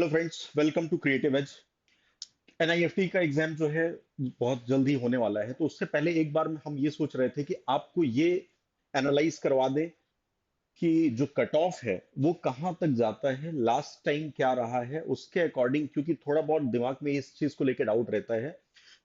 Hello friends, welcome to creative edge. NIFT का exam जो है बहुत जल्दी होने वाला है, तो उससे पहले एक बार हम ये सोच रहे थे कि आपको ये एनालाइज करवा दें कि जो कट ऑफ है वो कहाँ तक जाता है, लास्ट टाइम क्या रहा है उसके अकॉर्डिंग, क्योंकि थोड़ा बहुत दिमाग में इस चीज को लेकर डाउट रहता है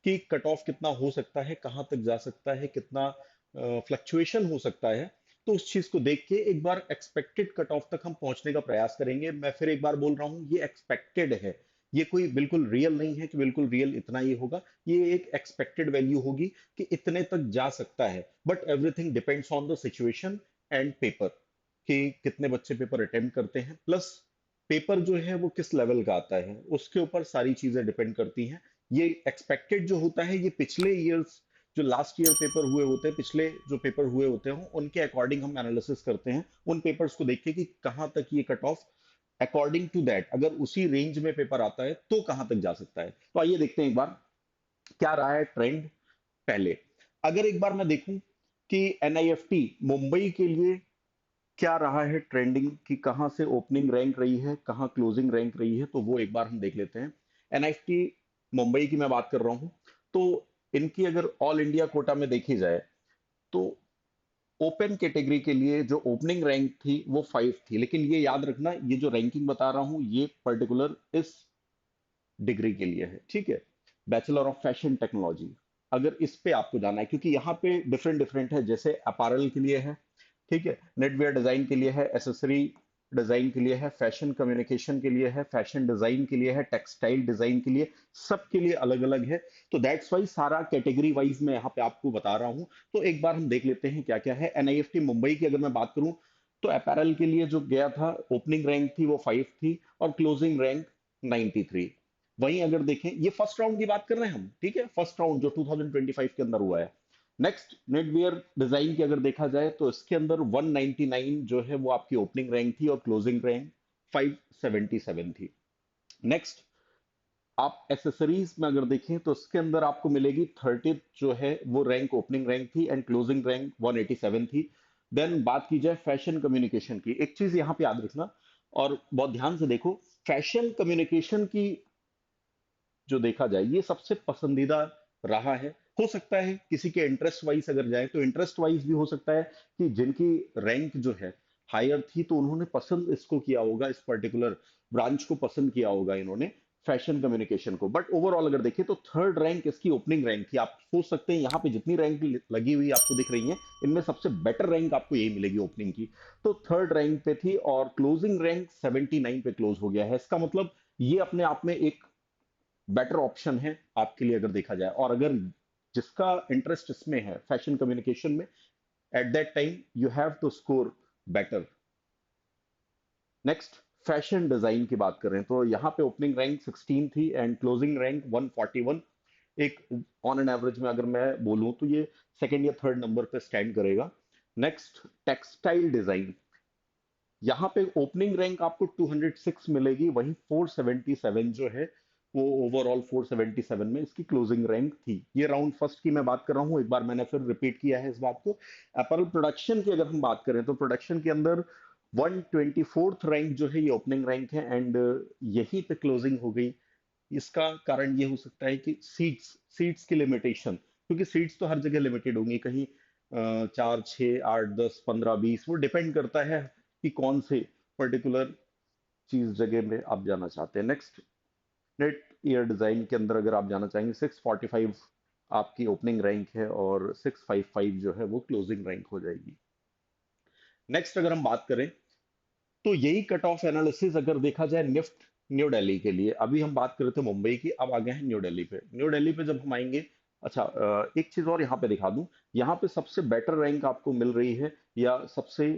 कि कट ऑफ कितना हो सकता है, कहाँ तक जा सकता है, कितना फ्लक्चुएशन हो सकता है। तो उस चीज को देख के एक बार एक्सपेक्टेड कट ऑफ तक हम पहुंचने का प्रयास करेंगे। मैं फिर एक बार बोल रहा हूँ, ये एक्सपेक्टेड है, ये कोई बिल्कुल रियल नहीं है कि बिल्कुल रियल इतना ही होगा। ये एक एक्सपेक्टेड वैल्यू होगी कि इतने तक जा सकता है, but everything depends on the situation and paper, कि कितने बच्चे पेपर अटेम्प्ट करते हैं, प्लस पेपर जो है वो किस लेवल का आता है, उसके ऊपर सारी चीजें डिपेंड करती हैं। ये एक्सपेक्टेड जो होता है, ये पिछले ईयर्स जो लास्ट ईयर पेपर हुए होते हैं, पिछले जो पेपर हुए होते हैं उनके अकॉर्डिंग हम एनालिसिस करते हैं, उन पेपर्स को देख के कि कहाँ तक ये cut off, according to that अगर उसी रेंज में पेपर आता है तो कहाँ तक जा सकता है। तो आइए देखते हैं एक बार क्या रहा है ट्रेंड। पहले अगर एक बार मैं देखूं कि एनआईएफटी मुंबई के लिए क्या रहा है ट्रेंडिंग, कि कहाँ से ओपनिंग रैंक रही है, कहाँ क्लोजिंग रैंक रही है, तो वो एक बार हम देख लेते हैं। एनआईएफटी मुंबई की मैं बात कर रहा हूं, तो इनकी अगर ऑल इंडिया कोटा में देखी जाए तो ओपन कैटेगरी के लिए जो ओपनिंग रैंक थी वो 5 थी। लेकिन ये याद रखना, ये जो रैंकिंग बता रहा हूं ये पर्टिकुलर इस डिग्री के लिए है, ठीक है, बैचलर ऑफ फैशन टेक्नोलॉजी। अगर इस पे आपको जाना है, क्योंकि यहाँ पे डिफरेंट डिफरेंट है, जैसे अपैरल के लिए है, ठीक है, नेटवेयर डिजाइन के लिए है, एसेसरी डिजाइन के लिए है, फैशन कम्युनिकेशन के लिए है, फैशन डिजाइन के लिए है, टेक्सटाइल डिजाइन के लिए, सबके लिए अलग अलग है। तो दैट्स वाइज सारा कैटेगरी वाइज मैं यहाँ पे आपको बता रहा हूँ। तो एक बार हम देख लेते हैं क्या क्या है। एनआईएफटी मुंबई की अगर मैं बात करूं, तो अपैरल के लिए जो गया था, ओपनिंग रैंक थी वो 5 थी और क्लोजिंग रैंक 93। वहीं अगर देखें, ये फर्स्ट राउंड की बात कर रहे हैं हम, ठीक है, फर्स्ट राउंड जो 2025 के अंदर हुआ है। नेक्स्ट नेटवियर डिजाइन की अगर देखा जाए तो इसके अंदर 199 जो है वो आपकी ओपनिंग रैंक थी और क्लोजिंग रैंक 577 थी। नेक्स्ट आप एसेसरीज में अगर देखें तो इसके अंदर आपको मिलेगी 30 जो है वो रैंक ओपनिंग रैंक थी एंड क्लोजिंग रैंक 187 थी। देन बात की जाए फैशन कम्युनिकेशन की, एक चीज यहाँ पे याद रखना और बहुत ध्यान से देखो, फैशन कम्युनिकेशन की जो देखा जाए ये सबसे पसंदीदा रहा है। हो सकता है किसी के इंटरेस्ट वाइज अगर जाए तो इंटरेस्ट वाइज भी हो सकता है कि जिनकी रैंक जो है हायर थी तो उन्होंने पसंद इसको किया होगा, इस पर्टिकुलर ब्रांच को पसंद किया होगा इन्होंने, फैशन कम्युनिकेशन को। बट ओवरऑल अगर देखें तो थर्ड रैंक इसकी ओपनिंग रैंक थी। आप सोच सकते हैं यहाँ पे जितनी रैंक लगी हुई आपको दिख रही है, इनमें सबसे बेटर रैंक आपको यही मिलेगी ओपनिंग की। तो थर्ड रैंक पे थी और क्लोजिंग रैंक 79 पे क्लोज हो गया है। इसका मतलब ये अपने आप में एक बेटर ऑप्शन है आपके लिए अगर देखा जाए। और अगर जिसका इंटरेस्ट इसमें है फैशन कम्युनिकेशन में, at that time you have to score better. Next fashion design की बात करें तो यहाँ पे ओपनिंग रैंक 16 थी एंड क्लोजिंग रैंक 141। एक ऑन एन एवरेज में अगर मैं बोलूं तो ये सेकंड या थर्ड नंबर पे स्टैंड करेगा। नेक्स्ट टेक्सटाइल डिजाइन, यहाँ पे ओपनिंग रैंक आपको 206 मिलेगी, वहीं 477 जो है वो ओवरऑल 477 में इसकी क्लोजिंग रैंक थी। ये राउंड फर्स्ट की मैं बात कर रहा हूँ, एक बार मैंने फिर रिपीट किया है इस बात को। अपैरल प्रोडक्शन की अगर हम बात करें तो प्रोडक्शन के अंदर 124th रैंक जो है ये ओपनिंग रैंक है एंड यहीं पे क्लोजिंग हो गई। इसका कारण ये हो सकता है कि सीट्स सीट्स की लिमिटेशन, क्योंकि सीट्स तो हर जगह लिमिटेड होंगी, कहीं 4 6 8 10 15 20, वो डिपेंड करता है कि कौन से पर्टिकुलर चीज जगह में आप जाना चाहते हैं। नेक्स्ट नेट ईयर डिजाइन के अंदर अगर आप जाना चाहेंगे, 645 आपकी ओपनिंग रैंक है और 655 जो है वो क्लोजिंग रैंक हो जाएगी। नेक्स्ट अगर हम बात करें तो यही कट ऑफ एनालिसिस अगर देखा जाए निफ्ट न्यू दिल्ली के लिए, अभी हम बात कर रहे थे मुंबई की, अब आ गए हैं न्यू दिल्ली पे। न्यू दिल्ली पे जब हम आएंगे, अच्छा एक चीज और यहाँ पे दिखा दूं, यहाँ पे सबसे बेटर रैंक आपको मिल रही है या सबसे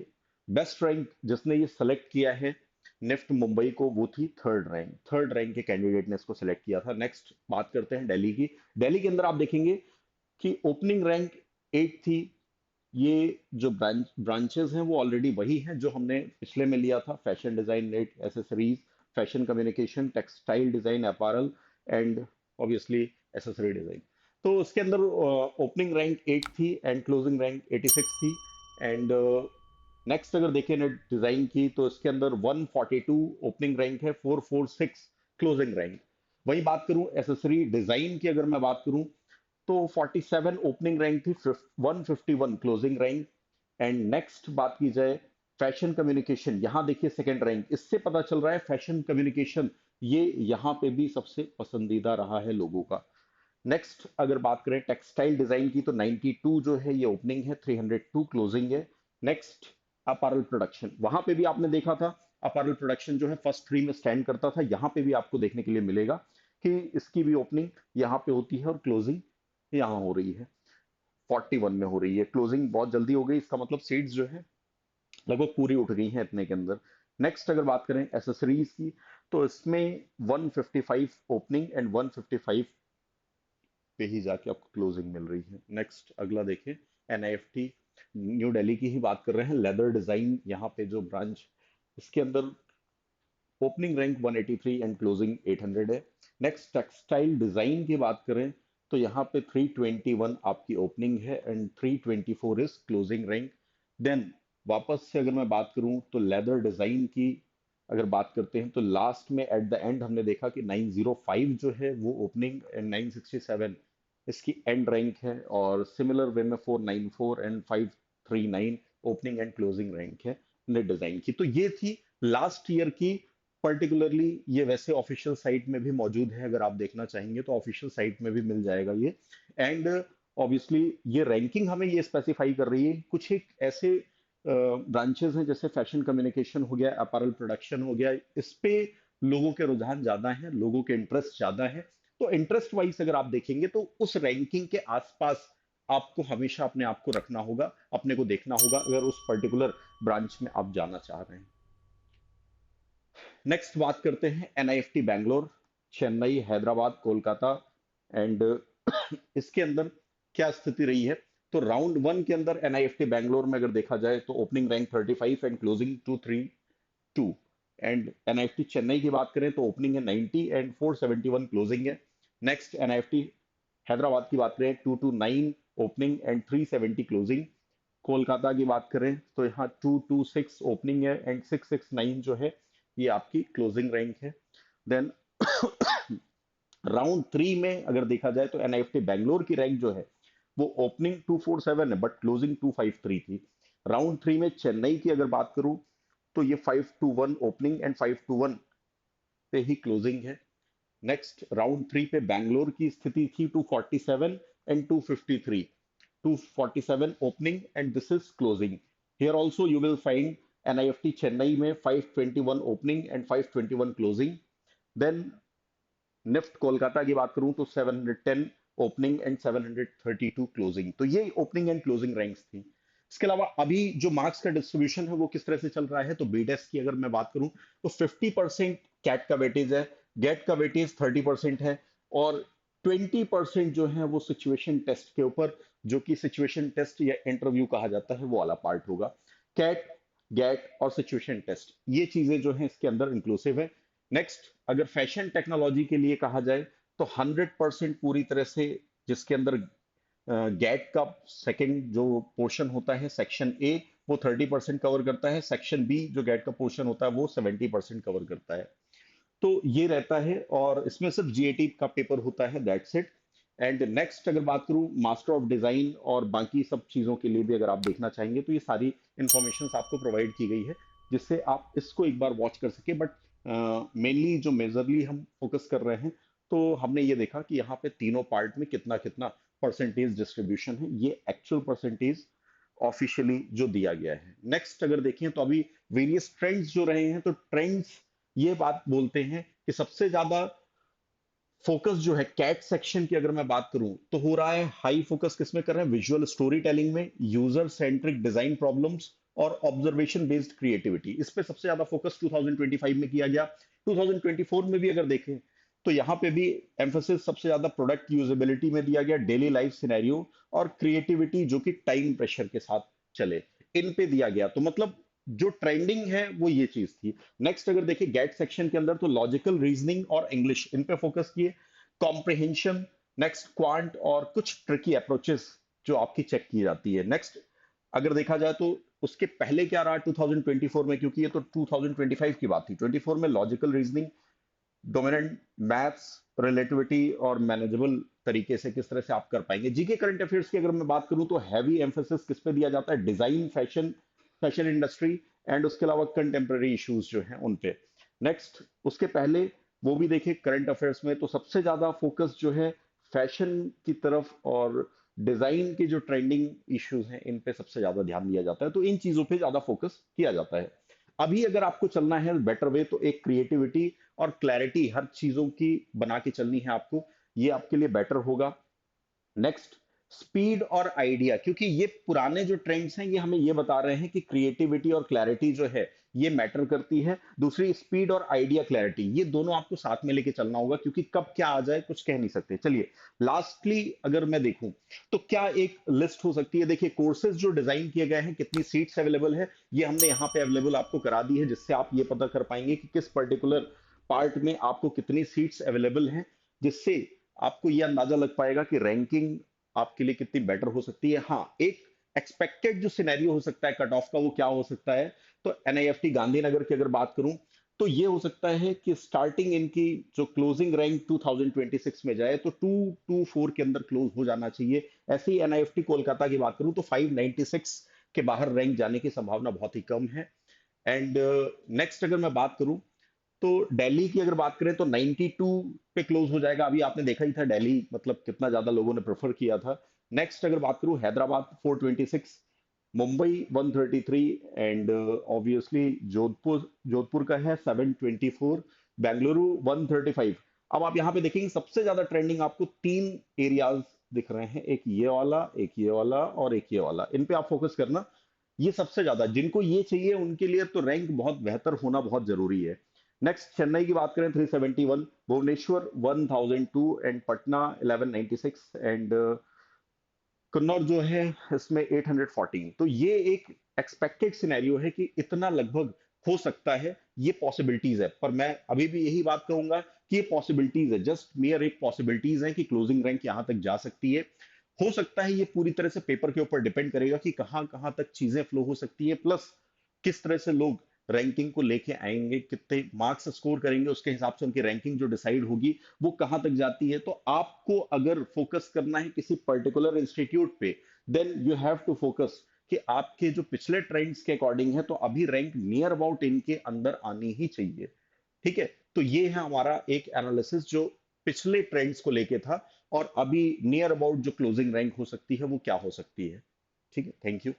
बेस्ट रैंक जिसने ये सेलेक्ट किया है निफ्ट मुंबई को, वो थी थर्ड रैंक के कैंडिडेट ने इसको सिलेक्ट किया था। नेक्स्ट बात करते हैं दिल्ली की। दिल्ली के अंदर आप देखेंगे कि ओपनिंग रैंक 8 थी। ये जो ब्रांचेस हैं वो ऑलरेडी वही हैं जो हमने पिछले में लिया था, fashion design, net accessories, fashion communication, textile design, apparel and obviously accessory design. तो उसके अंदर ओपनिंग रैंक 8 थी एंड क्लोजिंग रैंक 86 थी। एंड नेक्स्ट अगर देखें नेट डिजाइन की तो इसके अंदर 142 ओपनिंग रैंक है, 446 क्लोजिंग रैंक। वही बात करूं एसेसरी डिजाइन की, अगर मैं बात करूं तो 47 ओपनिंग रैंक थी, 151 क्लोजिंग रैंक। एंड नेक्स्ट बात की जाए फैशन कम्युनिकेशन, यहां देखिए सेकंड रैंक। इससे पता चल रहा है फैशन कम्युनिकेशन ये यहाँ पे भी सबसे पसंदीदा रहा है लोगों का। नेक्स्ट अगर बात करें टेक्सटाइल डिजाइन की तो 92 जो है ये ओपनिंग है, 302 क्लोजिंग है। नेक्स्ट अपैरल प्रोडक्शन, वहां पे भी आपने देखा था अपैरल प्रोडक्शन जो है फर्स्ट थ्री में स्टैंड करता था, यहाँ पे भी आपको देखने के लिए मिलेगा कि इसकी भी ओपनिंग यहाँ पे होती है और क्लोजिंग यहाँ हो रही है, 41 में हो रही है। क्लोजिंग बहुत जल्दी हो गई, इसका मतलब सीट्स जो है लगभग पूरी उठ गई हैं इतने के अंदर। नेक्स्ट अगर बात करें एसेसरीज की तो इसमें 155 ओपनिंग एंड 155 पे ही जाके आपको क्लोजिंग मिल रही है। नेक्स्ट अगला देखें एनआईएफटी, न्यू दिल्ली की ही बात कर रहे हैं, लेदर डिजाइन यहाँ पे जो ब्रांच, इसके अंदर ओपनिंग रैंक 183 एंड क्लोजिंग 800 है। नेक्स्ट टेक्सटाइल डिजाइन की बात करें तो यहाँ पे 321 आपकी ओपनिंग है and 324 is closing rank. Then वापस से अगर मैं बात करूं तो लेदर डिजाइन की अगर बात करते हैं तो लास्ट में एट द एंड हमने देखा कि 905 जो है वो ओपनिंग एंड 967 इसकी एंड रैंक है, और सिमिलर वे में 494 and 539 opening and closing rank है नेट डिजाइन की। तो ये थी लास्ट ईयर की पर्टिकुलरली। ये वैसे ऑफिशियल साइट में भी मौजूद है, अगर आप देखना चाहेंगे तो ऑफिशियल साइट में भी मिल जाएगा ये। एंड ऑब्वियसली ये रैंकिंग हमें ये स्पेसिफाई कर रही है कुछ एक ऐसे ब्रांचेस हैं जैसे फैशन कम्युनिकेशन हो गया, अपैरल प्रोडक्शन हो गया, इस पे लोगों के रुझान ज्यादा है, लोगों के इंटरेस्ट ज्यादा है। तो इंटरेस्ट वाइज अगर आप देखेंगे तो उस रैंकिंग के आसपास आपको हमेशा अपने आप को रखना होगा, अपने को देखना होगा अगर उस पर्टिकुलर ब्रांच में आप जाना चाह रहे हैं। नेक्स्ट बात करते हैं एनआईएफटी बैंगलोर, चेन्नई, हैदराबाद, कोलकाता एंड इसके अंदर क्या स्थिति रही है। तो राउंड वन के अंदर एनआईएफटी बैंगलोर में अगर देखा जाए तो opening rank 35 and closing 232। And NIFT Chennai की बात करें तो ओपनिंग है 90 एंड 471 क्लोजिंग है। नेक्स्ट एनआईएफटी हैदराबाद की बात करें 229 ओपनिंग एंड 370 क्लोजिंग। कोलकाता की बात करें तो यहाँ 226 ओपनिंग है एंड 669 जो है ये आपकी क्लोजिंग रैंक है। देन राउंड थ्री में अगर देखा जाए तो एनआईएफटी बैंगलोर की रैंक जो है वो ओपनिंग 247 है बट क्लोजिंग 253 थी। राउंड थ्री में चेन्नई की अगर बात करूं तो ये 521 ओपनिंग एंड 521 पे ही क्लोजिंग है। नेक्स्ट राउंड थ्री पे बैंगलोर की स्थिति थी 247 and 253, 247 opening and this is closing. Here also you will find NIFT Chennai में 521 opening and 521 closing. Then NIFT Kolkata की बात करूं तो 710 ओपनिंग एंड 732 क्लोजिंग। तो ये ओपनिंग एंड क्लोजिंग रैंक्स थी। इसके अलावा अभी जो मार्क्स का डिस्ट्रीब्यूशन है वो किस तरह से चल रहा है, तो बीडेस की अगर मैं बात करूं तो 50% कैट का वेटेज है, गेट का वेटेज 30% है, और 20% जो है वो सिचुएशन टेस्ट के ऊपर, जो कि सिचुएशन टेस्ट या इंटरव्यू कहा जाता है वो वाला पार्ट होगा। कैट, गेट और सिचुएशन टेस्ट ये चीजें जो है इसके अंदर इंक्लूसिव है। नेक्स्ट अगर फैशन टेक्नोलॉजी के लिए कहा जाए तो 100% पूरी तरह से, जिसके अंदर गेट का सेकंड जो पोर्शन होता है सेक्शन ए वो 30% कवर करता है, सेक्शन बी जो गेट का पोर्शन होता है वो 70% कवर करता है। तो ये रहता है और इसमें सिर्फ जीएटी का पेपर होता है, दैट्स इट। एंड नेक्स्ट अगर बात करूं मास्टर ऑफ डिजाइन और बाकी सब चीजों के लिए भी अगर आप देखना चाहेंगे तो ये सारी इंफॉर्मेशन आपको प्रोवाइड की गई है जिससे आप इसको एक बार वॉच कर सके। बट मेनली जो मेजरली हम फोकस कर रहे हैं तो हमने ये देखा कि यहाँ पे तीनों पार्ट में कितना कितना परसेंटेज डिस्ट्रीब्यूशन है, ये एक्चुअल परसेंटेज ऑफिशियली जो दिया गया है। नेक्स्ट अगर देखें तो अभी वेरियस ट्रेंड्स जो रहे हैं तो ट्रेंड्स ये बात बोलते हैं कि सबसे ज्यादा फोकस जो है कैट सेक्शन की अगर मैं बात करूं तो हो रहा है हाई फोकस किसमें कर रहे हैं, विजुअल स्टोरी टेलिंग में, यूजर सेंट्रिक डिजाइन प्रॉब्लम्स और ऑब्जर्वेशन बेस्ड क्रिएटिविटी, इस पे सबसे ज्यादा फोकस 2025 में किया गया। 2024 में भी अगर देखें तो यहाँ पे भी एम्फोसिस सबसे ज्यादा प्रोडक्ट यूजेबिलिटी में दिया गया, डेली लाइफ सिनेरियो और क्रिएटिविटी जो कि टाइम प्रेशर के साथ चले, इन पे दिया गया। तो मतलब जो ट्रेंडिंग है वो ये चीज थी। नेक्स्ट अगर देखिए गेट सेक्शन के अंदर तो लॉजिकल रीजनिंग और इंग्लिश इन पे फोकस किए, कॉम्प्रिहेंशन, नेक्स्ट क्वांट और कुछ ट्रिकी अप्रोचेस जो आपकी चेक की जाती है। नेक्स्ट अगर देखा जाए तो उसके पहले क्या रहा 2024 में, क्योंकि ये तो 2025 की बात थी। 24 में logical reasoning, dominant maths, relativity और मैनेजेबल तरीके से किस तरह से आप कर पाएंगे। जीके करंट अफेयर्स की अगर मैं बात करूं तो हैवी एम्फोसिस किस पे दिया जाता है, design, fashion, fashion industry and उसके अलावा कंटेम्प्रेरी इश्यूज जो हैं उन पे। नेक्स्ट, उसके पहले वो भी देखें करंट अफेयर्स में, तो सबसे ज्यादा फोकस जो है फैशन की तरफ और डिजाइन के जो ट्रेंडिंग इश्यूज हैं इन पे सबसे ज्यादा ध्यान दिया जाता है, तो इन चीजों पे ज्यादा फोकस किया जाता है। अभी अगर आपको चलना है बेटर वे, तो एक क्रिएटिविटी और क्लैरिटी हर चीजों की बना के चलनी है आपको, ये आपके लिए बेटर होगा। नेक्स्ट, स्पीड और आइडिया, क्योंकि ये पुराने जो ट्रेंड्स हैं ये हमें ये बता रहे हैं कि क्रिएटिविटी और क्लैरिटी जो है ये मैटर करती है। दूसरी, स्पीड और आइडिया क्लैरिटी, ये दोनों आपको साथ में लेके चलना होगा, क्योंकि कब क्या आ जाए कुछ कह नहीं सकते। चलिए, लास्टली अगर मैं देखूं तो क्या एक लिस्ट हो सकती है। देखिए, कोर्सेज जो डिजाइन किए गए हैं, कितनी सीट्स अवेलेबल है, ये हमने यहाँ पे अवेलेबल आपको करा दी है, जिससे आप ये पता कर पाएंगे कि किस पर्टिकुलर पार्ट में आपको कितनी सीट्स अवेलेबल हैं, जिससे आपको ये अंदाजा लग पाएगा कि रैंकिंग आपके लिए कितनी बेटर हो सकती है। हाँ, एक एक्सपेक्टेड जो सिनेरियो हो सकता है कट ऑफ का, वो क्या हो सकता है, तो एनआईएफटी गांधीनगर की अगर बात करूं तो ये हो सकता है कि स्टार्टिंग इनकी जो क्लोजिंग रैंक 2026 में जाए तो 224 के अंदर क्लोज हो जाना चाहिए। ऐसे ही एनआईएफटी कोलकाता की बात करूं तो 596 के बाहर रैंक जाने की संभावना बहुत ही कम है। एंड नेक्स्ट अगर मैं बात करूं तो दिल्ली की अगर बात करें तो 92 पे क्लोज हो जाएगा। अभी आपने देखा ही था दिल्ली मतलब कितना ज्यादा लोगों ने प्रेफर किया था। नेक्स्ट अगर बात करूं हैदराबाद 426, मुंबई 133 एंड ऑब्वियसली जोधपुर जोधपुर का है 724, बेंगलुरु 135। अब आप यहाँ पे देखेंगे सबसे ज्यादा ट्रेंडिंग आपको तीन एरियाज दिख रहे हैं, एक ये वाला, एक ये वाला और एक ये वाला। इन पे आप फोकस करना, ये सबसे ज्यादा जिनको ये चाहिए उनके लिए तो रैंक बहुत बेहतर होना बहुत जरूरी है। नेक्स्ट, चेन्नई की बात करें 371, भुवनेश्वर 1002 एंड पटना 1196 एंड कन्नौर जो है इसमें 814। तो ये एक एक्सपेक्टेड सिनेरियो है कि इतना लगभग हो सकता है, ये पॉसिबिलिटीज है। पर मैं अभी भी यही बात कहूंगा कि ये पॉसिबिलिटीज है, जस्ट मेयर एक पॉसिबिलिटीज है कि क्लोजिंग रैंक यहां तक जा सकती है। हो सकता है ये पूरी तरह से पेपर के ऊपर डिपेंड करेगा कि कहां कहां तक चीजें फ्लो हो सकती है, प्लस किस तरह से लोग रैंकिंग को लेके आएंगे, कितने मार्क्स स्कोर करेंगे, उसके हिसाब से उनकी रैंकिंग जो डिसाइड होगी वो कहां तक जाती है। तो आपको अगर फोकस करना है किसी पर्टिकुलर इंस्टीट्यूट पे, then you have to focus कि आपके जो पिछले ट्रेंड्स के अकॉर्डिंग है तो अभी रैंक नियर अबाउट इनके अंदर आनी ही चाहिए। ठीक है, तो ये है हमारा एक एनालिसिस जो पिछले ट्रेंड्स को लेके था, और अभी नियर अबाउट जो क्लोजिंग रैंक हो सकती है वो क्या हो सकती है। ठीक है, थैंक यू।